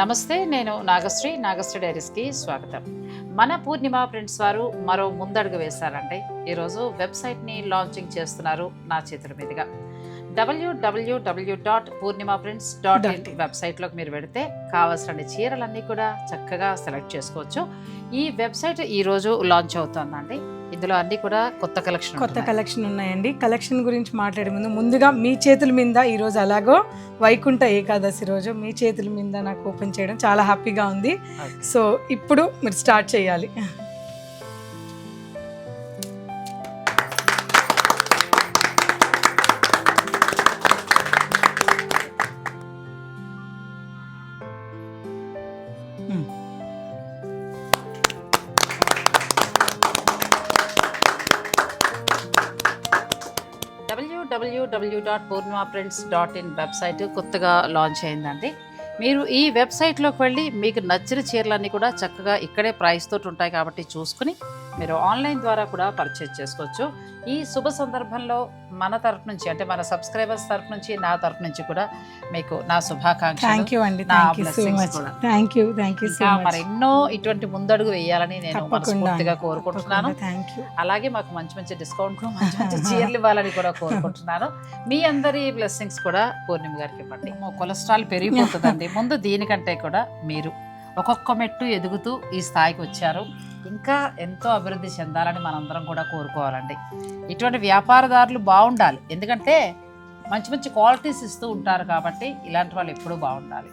నమస్తే, నేను నాగశ్రీ డైరీస్కి స్వాగతం. మన పూర్ణిమ ప్రింట్స్ వారు మరో ముందడుగు వేశారండి. ఈరోజు వెబ్సైట్ని లాంచింగ్ చేస్తున్నారు నా చేతుల మీదుగా. www.purnimaprints.in వెబ్సైట్లోకి మీరు వెళితే కావాల్సిన చీరలన్నీ కూడా చక్కగా సెలెక్ట్ చేసుకోవచ్చు. ఈ వెబ్సైట్ ఈరోజు లాంచ్ అవుతుందండి. ఇందులో అన్ని కూడా కొత్త కలెక్షన్ ఉన్నాయండి. కలెక్షన్ గురించి మాట్లాడే ముందుగా మీ చేతుల మీద ఈరోజు అలాగో వైకుంఠ ఏకాదశి రోజు మీ చేతుల మీద నాకు ఓపెన్ చేయడం చాలా హ్యాపీగా ఉంది. సో ఇప్పుడు మీరు స్టార్ట్ చేయాలి. www.purnimaprints.in వెబ్సైట్ కొత్తగా లాంచ్ అయిందండి. మీరు ఈ వెబ్సైట్లోకి వెళ్ళి మీకు నచ్చిన చీరలన్నీ కూడా చక్కగా ఇక్కడే ప్రైస్ తోటి ఉంటాయి కాబట్టి చూసుకుని మీరు ఆన్లైన్ ద్వారా కూడా పర్చేజ్ చేసుకోవచ్చు. ఈ శుభ సందర్భంలో మన తరఫు నుంచి, అంటే మన సబ్స్క్రైబర్స్ తరఫు నుంచి, నా తరఫు నుంచి కూడా మీకు నా శుభాకాంక్షలు. మరి ఎన్నో ఇటువంటి ముందడుగు వేయాలని నేను మనస్ఫూర్తిగా కోరుకుంటున్నాను. అలాగే మాకు మంచి మంచి డిస్కౌంట్లు, మంచి మంచి చీరలు ఇవ్వాలని కూడా కోరుకుంటున్నాను. మీ అందరి బ్లెస్సింగ్స్ కూడా పూర్ణిమ గారికి ఇవ్వండి. కొలెస్ట్రాల్ పెరిగిపోతుందండి. ముందు దీనికంటే కూడా మీరు ఒక్కొక్క మెట్టు ఎదుగుతూ ఈ స్థాయికి వచ్చారు. ఇంకా ఎంతో అభివృద్ధి చెందాలని మనందరం కూడా కోరుకోవాలండి. ఇటువంటి వ్యాపారదారులు బాగుండాలి, ఎందుకంటే మంచి మంచి క్వాలిటీస్ ఇస్తూ ఉంటారు కాబట్టి ఇలాంటి వాళ్ళు ఎప్పుడూ బాగుండాలి.